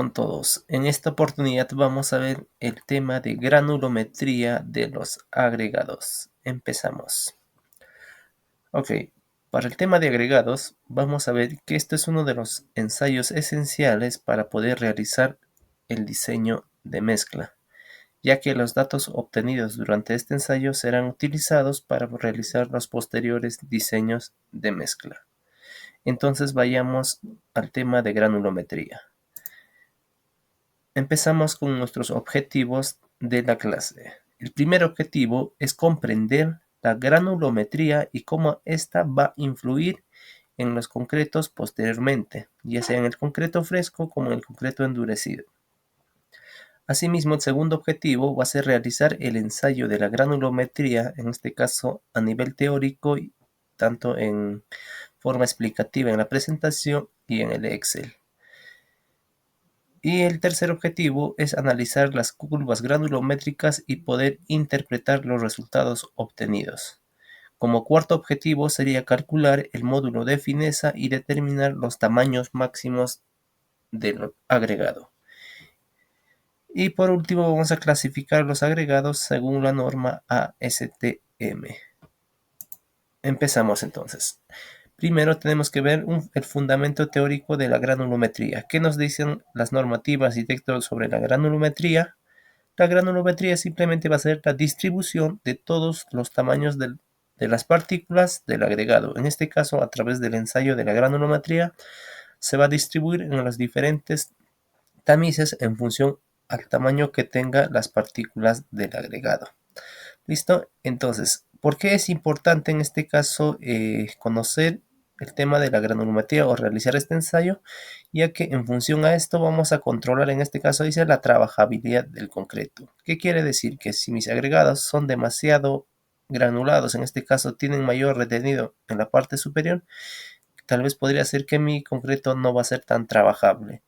Con todos. En esta oportunidad vamos a ver el tema de granulometría de los agregados. Empezamos. Ok, para el tema de agregados vamos a ver que esto es uno de los ensayos esenciales para poder realizar el diseño de mezcla, ya que los datos obtenidos durante este ensayo serán utilizados para realizar los posteriores diseños de mezcla. Entonces vayamos al tema de granulometría. Empezamos con nuestros objetivos de la clase. El primer objetivo es comprender la granulometría y cómo ésta va a influir en los concretos posteriormente, ya sea en el concreto fresco como en el concreto endurecido. Asimismo, el segundo objetivo va a ser realizar el ensayo de la granulometría, en este caso a nivel teórico, tanto en forma explicativa en la presentación y en el Excel. Y el tercer objetivo es analizar las curvas granulométricas y poder interpretar los resultados obtenidos. Como cuarto objetivo sería calcular el módulo de fineza y determinar los tamaños máximos del agregado. Y por último vamos a clasificar los agregados según la norma ASTM. Empezamos entonces. Primero tenemos que ver el fundamento teórico de la granulometría. ¿Qué nos dicen las normativas y textos sobre la granulometría? La granulometría simplemente va a ser la distribución de todos los tamaños de las partículas del agregado. En este caso, a través del ensayo de la granulometría, se va a distribuir en los diferentes tamices en función al tamaño que tenga las partículas del agregado. ¿Listo? Entonces, ¿por qué es importante en este caso conocer el tema de la granulometría o realizar este ensayo? Ya que en función a esto vamos a controlar, en este caso dice, la trabajabilidad del concreto. ¿Qué quiere decir? Que si mis agregados son demasiado granulados, en este caso tienen mayor retenido en la parte superior, tal vez podría ser que mi concreto no va a ser tan trabajable.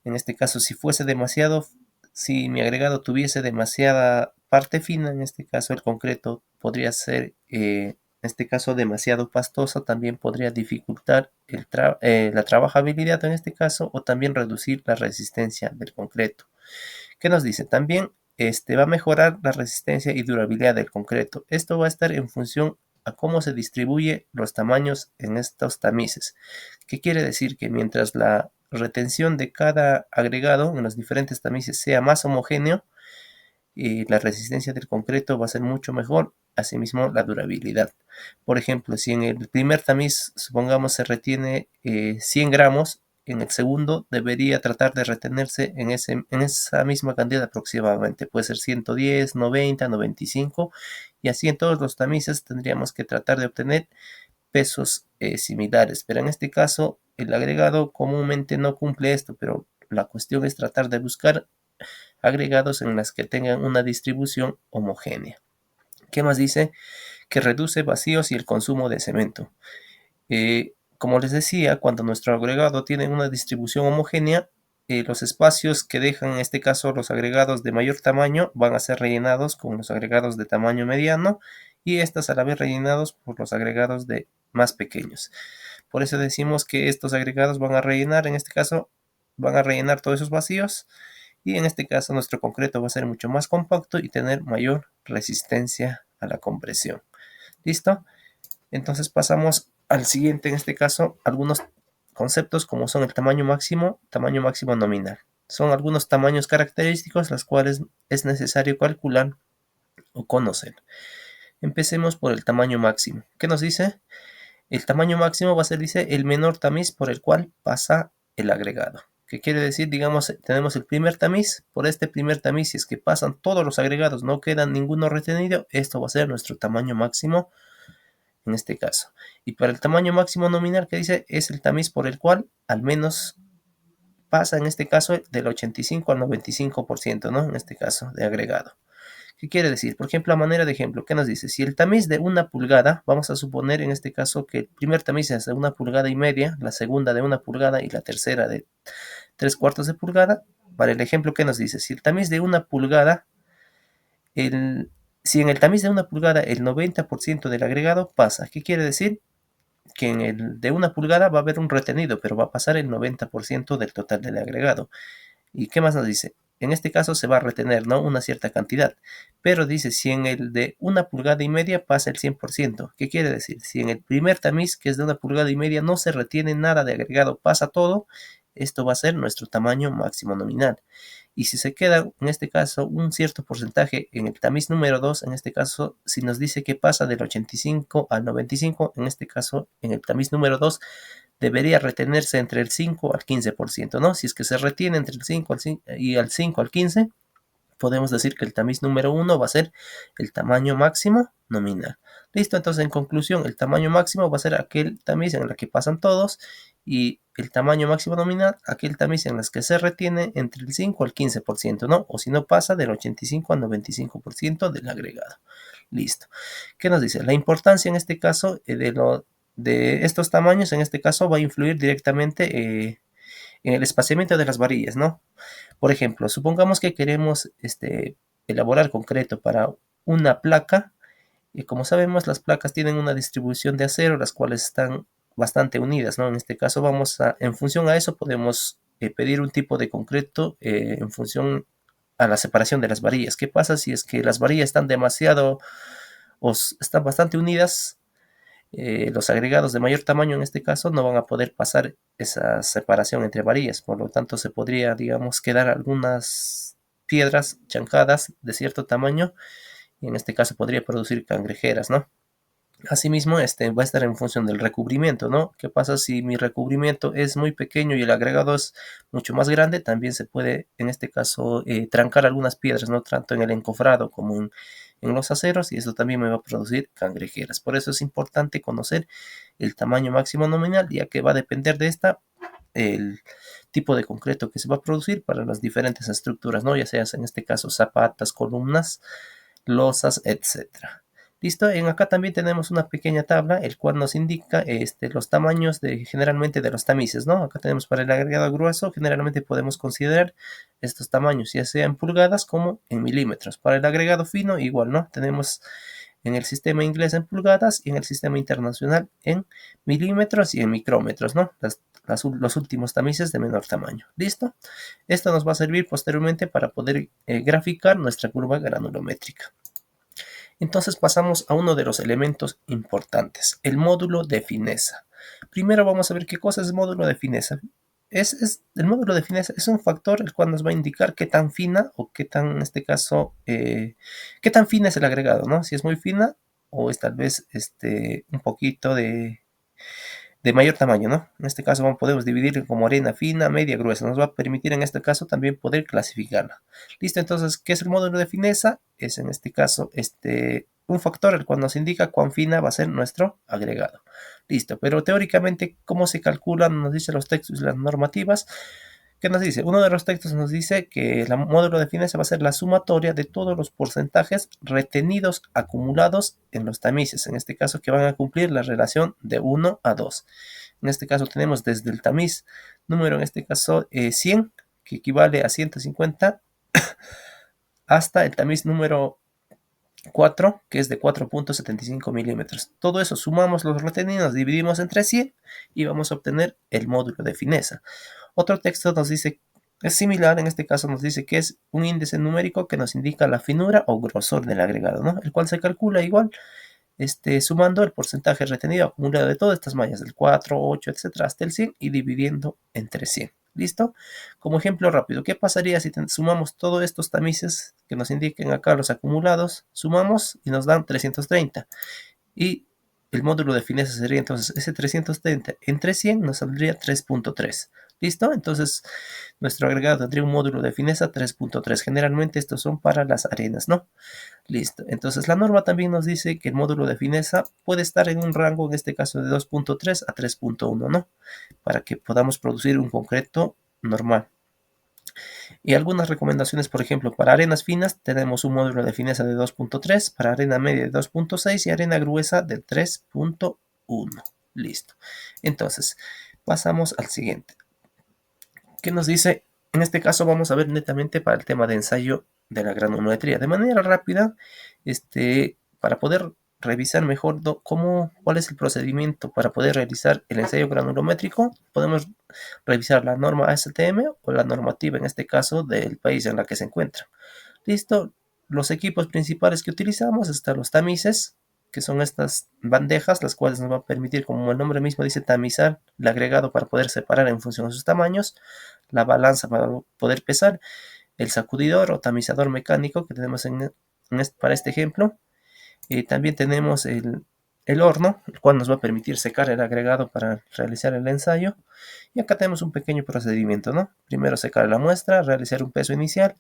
En este caso, si mi agregado tuviese demasiada parte fina, en este caso el concreto podría ser, en este caso, demasiado pastoso, también podría dificultar la trabajabilidad en este caso, o también reducir la resistencia del concreto. ¿Qué nos dice? También va a mejorar la resistencia y durabilidad del concreto. Esto va a estar en función a cómo se distribuye los tamaños en estos tamices. ¿Qué quiere decir? Que mientras la retención de cada agregado en los diferentes tamices sea más homogéneo, la resistencia del concreto va a ser mucho mejor, asimismo la durabilidad. Por ejemplo, si en el primer tamiz, supongamos, se retiene 100 gramos, en el segundo debería tratar de retenerse en esa misma cantidad aproximadamente. Puede ser 110, 90, 95, y así en todos los tamices tendríamos que tratar de obtener pesos similares. Pero en este caso, el agregado comúnmente no cumple esto, pero la cuestión es tratar de buscar agregados en las que tengan una distribución homogénea. ¿Qué más dice? Que reduce vacíos y el consumo de cemento. Como les decía, cuando nuestro agregado tiene una distribución homogénea, los espacios que dejan, en este caso, los agregados de mayor tamaño van a ser rellenados con los agregados de tamaño mediano, y estas a la vez rellenados por los agregados de más pequeños. Por eso decimos que estos agregados van a rellenar, en este caso, van a rellenar todos esos vacíos, y en este caso nuestro concreto va a ser mucho más compacto y tener mayor resistencia a la compresión. ¿Listo? Entonces pasamos al siguiente, en este caso, algunos conceptos como son el tamaño máximo nominal. Son algunos tamaños característicos los cuales es necesario calcular o conocer. Empecemos por el tamaño máximo. ¿Qué nos dice? El tamaño máximo va a ser, dice, el menor tamiz por el cual pasa el agregado. ¿Qué quiere decir? Digamos, tenemos el primer tamiz. Por este primer tamiz, si es que pasan todos los agregados, no queda ninguno retenido, esto va a ser nuestro tamaño máximo en este caso. Y para el tamaño máximo nominal, que dice, es el tamiz por el cual al menos pasa, en este caso, del 85 al 95%, ¿no? En este caso, de agregado. ¿Qué quiere decir? Por ejemplo, a manera de ejemplo, ¿qué nos dice? Si el tamiz de 1 pulgada, vamos a suponer en este caso que el primer tamiz es de 1,5 pulgadas, la segunda de 1 pulgada y la tercera de 3/4 de pulgada. Para el ejemplo, ¿qué nos dice? Si el tamiz de 1 pulgada, si en el tamiz de 1 pulgada el 90% del agregado pasa, ¿qué quiere decir? Que en el de 1 pulgada va a haber un retenido, pero va a pasar el 90% del total del agregado. ¿Y qué más nos dice? En este caso se va a retener, ¿no?, una cierta cantidad, pero dice si en el de 1,5 pulgadas pasa el 100%. ¿Qué quiere decir? Si en el primer tamiz, que es de 1,5 pulgadas, no se retiene nada de agregado, pasa todo, esto va a ser nuestro tamaño máximo nominal. Y si se queda, en este caso, un cierto porcentaje en el tamiz número 2, en este caso, si nos dice que pasa del 85 al 95, en este caso, en el tamiz número 2, debería retenerse entre el 5 al 15%, ¿no? Si es que se retiene entre el 5 al 15, podemos decir que el tamiz número 1 va a ser el tamaño máximo nominal. Listo, entonces en conclusión, el tamaño máximo va a ser aquel tamiz en el que pasan todos, y el tamaño máximo nominal, aquel tamiz en el que se retiene entre el 5 al 15%, ¿no? O si no, pasa del 85 al 95% del agregado. Listo. ¿Qué nos dice? La importancia en este caso de estos tamaños, en este caso, va a influir directamente en el espaciamiento de las varillas, ¿no? Por ejemplo, supongamos que queremos elaborar concreto para una placa, y como sabemos, las placas tienen una distribución de acero, las cuales están bastante unidas, ¿no? En este caso en función a eso, podemos pedir un tipo de concreto en función a la separación de las varillas. ¿Qué pasa si es que las varillas están demasiado o están bastante unidas? Los agregados de mayor tamaño en este caso no van a poder pasar esa separación entre varillas, por lo tanto se podría, digamos, quedar algunas piedras chancadas de cierto tamaño, y en este caso podría producir cangrejeras, ¿no? Asimismo, va a estar en función del recubrimiento, ¿no? ¿Qué pasa si mi recubrimiento es muy pequeño y el agregado es mucho más grande? También se puede, en este caso, trancar algunas piedras, ¿no? Tanto en el encofrado como en los aceros, y eso también me va a producir cangrejeras. Por eso es importante conocer el tamaño máximo nominal, ya que va a depender de el tipo de concreto que se va a producir para las diferentes estructuras, ¿no? Ya sea en este caso zapatas, columnas, losas, etcétera. Listo, en acá también tenemos una pequeña tabla, el cual nos indica los tamaños generalmente de los tamices, ¿no? Acá tenemos para el agregado grueso, generalmente podemos considerar estos tamaños, ya sea en pulgadas como en milímetros. Para el agregado fino, igual, ¿no? Tenemos en el sistema inglés en pulgadas y en el sistema internacional en milímetros y en micrómetros, ¿no? Los últimos tamices de menor tamaño. ¿Listo? Esto nos va a servir posteriormente para poder graficar nuestra curva granulométrica. Entonces pasamos a uno de los elementos importantes, el módulo de fineza. Primero vamos a ver qué cosa es el módulo de fineza. El módulo de fineza es un factor el cual nos va a indicar qué tan fina o qué tan, en este caso, qué tan fina es el agregado, ¿no? Si es muy fina o es tal vez un poquito de mayor tamaño, ¿no? En este caso podemos dividir como arena fina, media, gruesa. Nos va a permitir en este caso también poder clasificarla. Listo, entonces, ¿qué es el módulo de fineza? Es en este caso un factor el cual nos indica cuán fina va a ser nuestro agregado. Listo, pero teóricamente, ¿cómo se calculan? Nos dicen los textos y las normativas. ¿Qué nos dice? Uno de los textos nos dice que el módulo de fineza va a ser la sumatoria de todos los porcentajes retenidos acumulados en los tamices, en este caso que van a cumplir la relación de 1 a 2. En este caso tenemos desde el tamiz número, en este caso 100, que equivale a 150, hasta el tamiz número 4, que es de 4,75 milímetros. Todo eso sumamos los retenidos, dividimos entre 100 y vamos a obtener el módulo de fineza. Otro texto nos dice, es similar, en este caso nos dice que es un índice numérico que nos indica la finura o grosor del agregado, ¿no? El cual se calcula igual, sumando el porcentaje retenido acumulado de todas estas mallas, del 4, 8, etcétera, hasta el 100, y dividiendo entre 100. ¿Listo? Como ejemplo rápido, ¿qué pasaría si sumamos todos estos tamices que nos indiquen acá los acumulados? Sumamos y nos dan 330. Y el módulo de fineza sería entonces ese 330 entre 100 nos saldría 3,3. ¿Listo? Entonces nuestro agregado tendría un módulo de fineza 3,3. Generalmente estos son para las arenas, ¿no? Listo. Entonces la norma también nos dice que el módulo de fineza puede estar en un rango, en este caso de 2,3 a 3,1, ¿no? Para que podamos producir un concreto normal. Y algunas recomendaciones, por ejemplo, para arenas finas tenemos un módulo de fineza de 2,3, para arena media de 2,6 y arena gruesa de 3,1. Listo. Entonces, pasamos al siguiente. ¿Qué nos dice? En este caso vamos a ver netamente para el tema de ensayo de la granulometría. De manera rápida, para poder revisar mejor cuál es el procedimiento para poder realizar el ensayo granulométrico, podemos revisar la norma ASTM o la normativa, en este caso, del país en la que se encuentra. Listo, los equipos principales que utilizamos están los tamices, que son estas bandejas, las cuales nos van a permitir, como el nombre mismo dice, tamizar el agregado para poder separar en función de sus tamaños, la balanza para poder pesar, el sacudidor o tamizador mecánico que tenemos para este ejemplo, también tenemos el horno, el cual nos va a permitir secar el agregado para realizar el ensayo. Y acá tenemos un pequeño procedimiento, ¿no? Primero secar la muestra, realizar un peso inicial,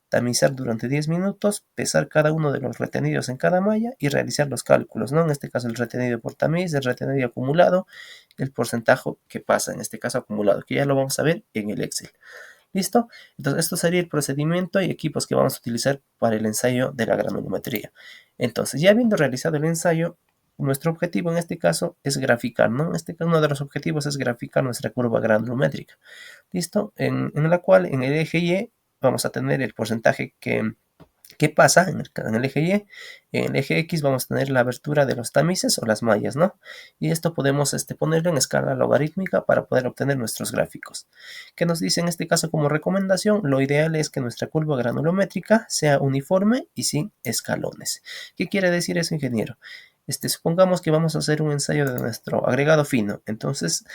tamizar durante 10 minutos, pesar cada uno de los retenidos en cada malla y realizar los cálculos, ¿no? En este caso el retenido por tamiz, el retenido acumulado, el porcentaje que pasa, en este caso acumulado, que ya lo vamos a ver en el Excel. ¿Listo? Entonces, esto sería el procedimiento y equipos que vamos a utilizar para el ensayo de la granulometría. Entonces, ya habiendo realizado el ensayo, nuestro objetivo en este caso es graficar, ¿no? En este caso, uno de los objetivos es graficar nuestra curva granulométrica. ¿Listo? En la cual, en el eje Y, vamos a tener el porcentaje ¿qué pasa en el eje Y? En el eje X vamos a tener la abertura de los tamices o las mallas, ¿no? Y esto podemos ponerlo en escala logarítmica para poder obtener nuestros gráficos. ¿Qué nos dice en este caso como recomendación? Lo ideal es que nuestra curva granulométrica sea uniforme y sin escalones. ¿Qué quiere decir eso, ingeniero? Supongamos que vamos a hacer un ensayo de nuestro agregado fino. Entonces,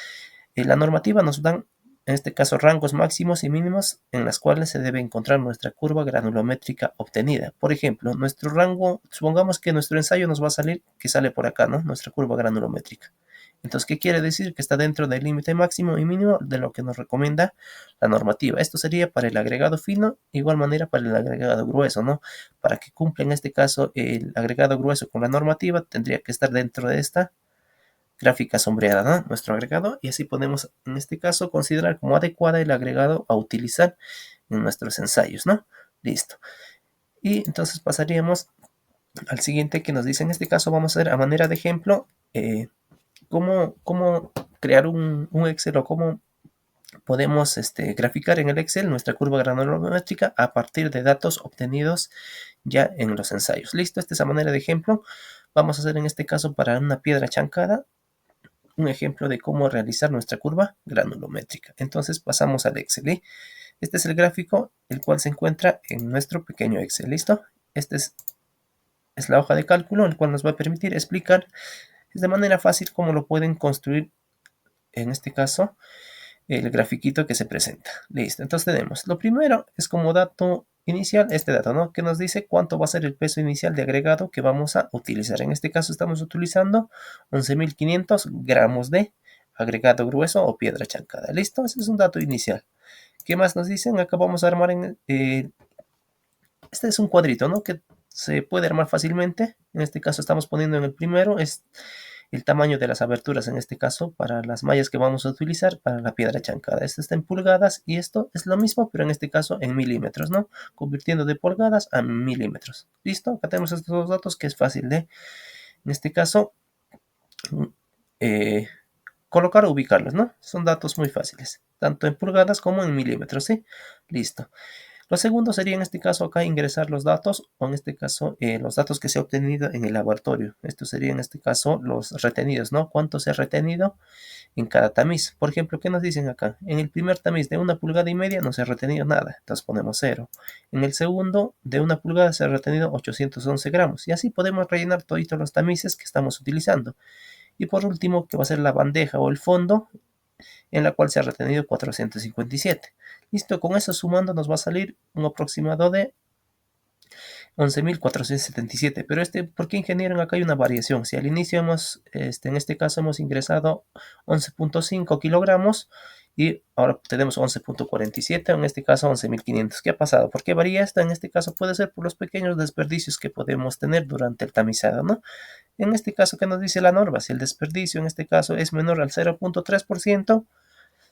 la normativa nos dan, en este caso, rangos máximos y mínimos en las cuales se debe encontrar nuestra curva granulométrica obtenida. Por ejemplo, nuestro rango, supongamos que nuestro ensayo nos va a salir, que sale por acá, ¿no? Nuestra curva granulométrica. Entonces, ¿qué quiere decir? Que está dentro del límite máximo y mínimo de lo que nos recomienda la normativa. Esto sería para el agregado fino, igual manera para el agregado grueso, ¿no? Para que cumpla en este caso el agregado grueso con la normativa, tendría que estar dentro de esta gráfica sombreada, ¿no? Nuestro agregado, y así podemos en este caso considerar como adecuada el agregado a utilizar en nuestros ensayos, ¿no? Listo. Y entonces pasaríamos al siguiente que nos dice, en este caso vamos a ver a manera de ejemplo cómo crear un Excel o cómo podemos graficar en el Excel nuestra curva granulométrica a partir de datos obtenidos ya en los ensayos. Listo, esta es a manera de ejemplo. Vamos a hacer en este caso para una piedra chancada un ejemplo de cómo realizar nuestra curva granulométrica. Entonces pasamos al Excel. ¿Eh? Este es el gráfico, el cual se encuentra en nuestro pequeño Excel. ¿Listo? Esta es la hoja de cálculo, el cual nos va a permitir explicar de manera fácil cómo lo pueden construir, en este caso, el grafiquito que se presenta. Listo, entonces tenemos, lo primero es como dato inicial, este dato, ¿no? Que nos dice cuánto va a ser el peso inicial de agregado que vamos a utilizar. En este caso estamos utilizando 11.500 gramos de agregado grueso o piedra chancada. ¿Listo? Ese es un dato inicial. ¿Qué más nos dicen? Acá vamos a armar este es un cuadrito, ¿no? Que se puede armar fácilmente. En este caso estamos poniendo en el primero, es el tamaño de las aberturas, en este caso, para las mallas que vamos a utilizar para la piedra chancada. Esto está en pulgadas y esto es lo mismo, pero en este caso en milímetros, ¿no? Convirtiendo de pulgadas a milímetros. ¿Listo? Acá tenemos estos dos datos que es fácil de, en este caso, colocar o ubicarlos, ¿no? Son datos muy fáciles, tanto en pulgadas como en milímetros, ¿sí? Listo. Lo segundo sería en este caso acá ingresar los datos, o en este caso los datos que se ha obtenido en el laboratorio. Esto sería en este caso los retenidos, ¿no? ¿Cuánto se ha retenido en cada tamiz? Por ejemplo, ¿qué nos dicen acá? En el primer tamiz de 1,5 pulgadas no se ha retenido nada, entonces ponemos 0. En el segundo de 1 pulgada se ha retenido 811 gramos. Y así podemos rellenar todos los tamices que estamos utilizando. Y por último, que va a ser la bandeja o el fondo, en la cual se ha retenido 457. Listo, con eso sumando nos va a salir un aproximado de 11.477. Pero ¿por qué, ingeniero? Acá hay una variación. Si al inicio en este caso hemos ingresado 11.5 kilogramos y ahora tenemos 11.47, en este caso 11.500. ¿Qué ha pasado? ¿Por qué varía esto? En este caso puede ser por los pequeños desperdicios que podemos tener durante el tamizado, ¿no? En este caso, ¿qué nos dice la norma? Si el desperdicio en este caso es menor al 0.3%,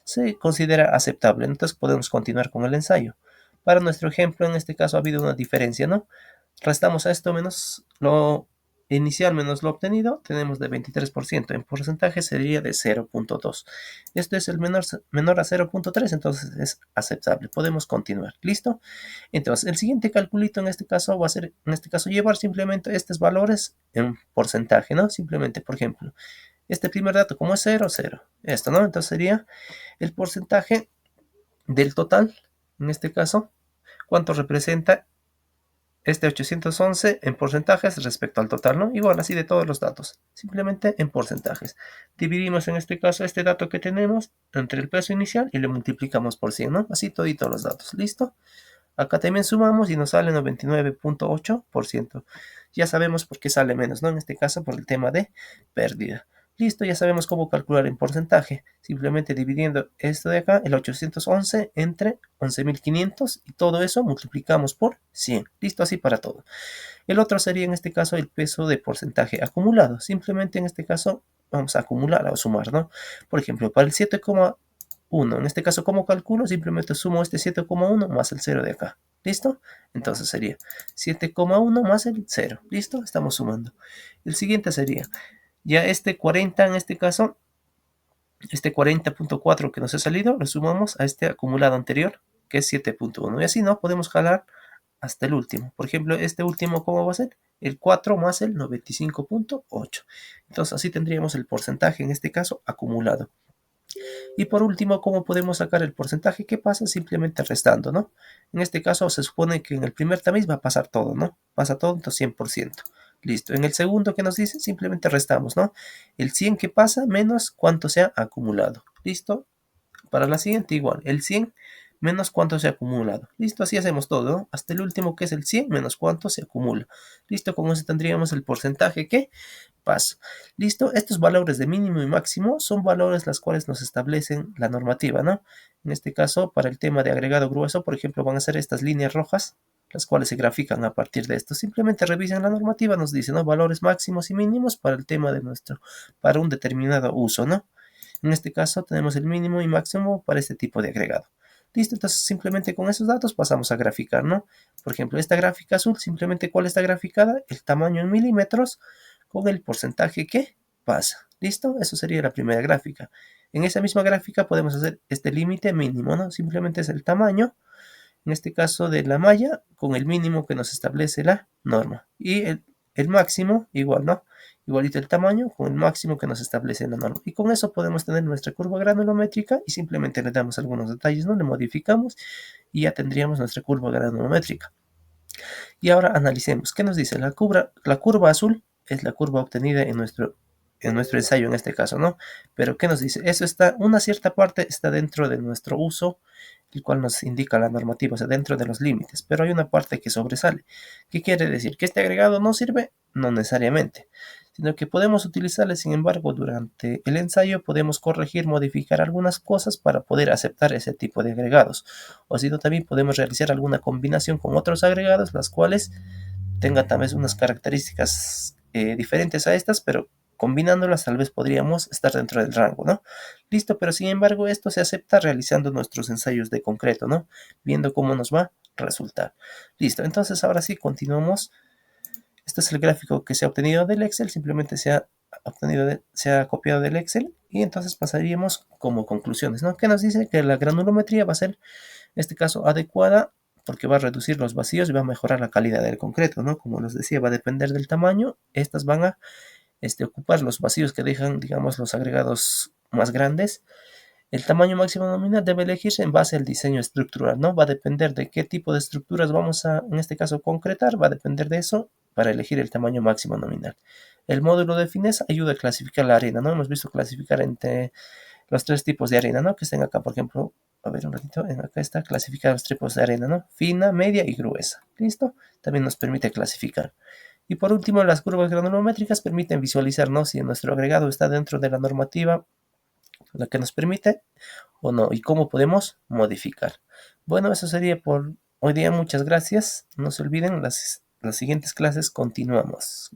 se considera aceptable. Entonces podemos continuar con el ensayo. Para nuestro ejemplo, en este caso ha habido una diferencia, ¿no? Restamos a esto menos inicial menos lo obtenido, tenemos de 23%. En porcentaje sería de 0.2. Esto es el menor a 0.3, entonces es aceptable. Podemos continuar. ¿Listo? Entonces, el siguiente calculito en este caso va a ser, en este caso, llevar simplemente estos valores en porcentaje, ¿no? Simplemente, por ejemplo, este primer dato, como es 0, 0. Esto, ¿no? Entonces sería el porcentaje del total, en este caso, cuánto representa este 811 en porcentajes respecto al total, ¿no? Igual, así de todos los datos, simplemente en porcentajes. Dividimos en este caso este dato que tenemos entre el peso inicial y lo multiplicamos por 100, ¿no? Así toditos los datos, ¿listo? Acá también sumamos y nos sale 99.8%. Ya sabemos por qué sale menos, ¿no? En este caso por el tema de pérdida. Listo, ya sabemos cómo calcular en porcentaje. Simplemente dividiendo esto de acá, el 811 entre 11.500 y todo eso multiplicamos por 100. Listo, así para todo. El otro sería en este caso el peso de porcentaje acumulado. Simplemente en este caso vamos a acumular o sumar, ¿no? Por ejemplo, para el 7,1, en este caso, ¿cómo calculo? Simplemente sumo este 7,1 más el 0 de acá. ¿Listo? Entonces sería 7,1 más el 0. ¿Listo? Estamos sumando. El siguiente sería ya este 40, en este caso, este 40.4 que nos ha salido, lo sumamos a este acumulado anterior, que es 7.1. Y así, ¿no? Podemos jalar hasta el último. Por ejemplo, este último, ¿cómo va a ser? El 4 más el 95.8. Entonces, así tendríamos el porcentaje, en este caso, acumulado. Y por último, ¿cómo podemos sacar el porcentaje? ¿Qué pasa? Simplemente restando, ¿no? En este caso se supone que en el primer tamiz va a pasar todo, ¿no? Pasa todo, entonces 100%. Listo. En el segundo, ¿qué nos dice? Simplemente restamos, ¿no? El 100 que pasa menos cuánto se ha acumulado. ¿Listo? Para la siguiente igual, el 100 menos cuánto se ha acumulado. Listo, así hacemos todo, ¿no? Hasta el último que es el 100 menos cuánto se acumula. Listo, con eso tendríamos el porcentaje que pasa. Listo, estos valores de mínimo y máximo son valores las cuales nos establecen la normativa, ¿no? En este caso, para el tema de agregado grueso, por ejemplo, van a ser estas líneas rojas, las cuales se grafican a partir de esto. Simplemente revisen la normativa, nos dice, ¿no? Valores máximos y mínimos para el tema de para un determinado uso, ¿no? En este caso tenemos el mínimo y máximo para este tipo de agregado. Listo, entonces simplemente con esos datos pasamos a graficar, ¿no? Por ejemplo, esta gráfica azul, simplemente ¿cuál está graficada? El tamaño en milímetros con el porcentaje que pasa. ¿Listo? Eso sería la primera gráfica. En esa misma gráfica podemos hacer este límite mínimo, ¿no? Simplemente es el tamaño, en este caso de la malla, con el mínimo que nos establece la norma. Y el máximo, igual, ¿no? Igualito el tamaño con el máximo que nos establece la norma. Y con eso podemos tener nuestra curva granulométrica y simplemente le damos algunos detalles, ¿no? Le modificamos y ya tendríamos nuestra curva granulométrica. Y ahora analicemos. ¿Qué nos dice? La curva azul es la curva obtenida en nuestro ensayo en este caso, ¿no? Pero ¿qué nos dice? Eso está, una cierta parte está dentro de nuestro uso, el cual nos indica la normativa, o sea, dentro de los límites, pero hay una parte que sobresale. ¿Qué quiere decir? ¿Que este agregado no sirve? No necesariamente, sino que podemos utilizarle, sin embargo, durante el ensayo podemos corregir, modificar algunas cosas para poder aceptar ese tipo de agregados. O si no, también podemos realizar alguna combinación con otros agregados, las cuales tengan tal vez unas características diferentes a estas, pero combinándolas tal vez podríamos estar dentro del rango, ¿no? Listo, pero sin embargo esto se acepta realizando nuestros ensayos de concreto, ¿no? Viendo cómo nos va a resultar. Listo, entonces ahora sí continuamos. Este es el gráfico que se ha obtenido del Excel, simplemente se ha copiado del Excel y entonces pasaríamos como conclusiones, ¿no? Que nos dice que la granulometría va a ser, en este caso, adecuada porque va a reducir los vacíos y va a mejorar la calidad del concreto, ¿no? Como les decía, va a depender del tamaño. Estas van a ocupar los vacíos que dejan, digamos, los agregados más grandes. El tamaño máximo nominal debe elegirse en base al diseño estructural, ¿no? Va a depender de qué tipo de estructuras vamos a, en este caso, concretar, va a depender de eso para elegir el tamaño máximo nominal. El módulo de fineza ayuda a clasificar la arena, ¿no? Hemos visto clasificar entre los tres tipos de arena, ¿no? Que estén acá, por ejemplo, a ver un ratito, acá está clasificar los tipos de arena, ¿no? Fina, media y gruesa. ¿Listo? También nos permite clasificar. Y por último, las curvas granulométricas permiten visualizar, ¿no? Si nuestro agregado está dentro de la normativa, la que nos permite o no, y cómo podemos modificar. Bueno, eso sería por hoy día. Muchas gracias. No se olviden, las siguientes clases continuamos.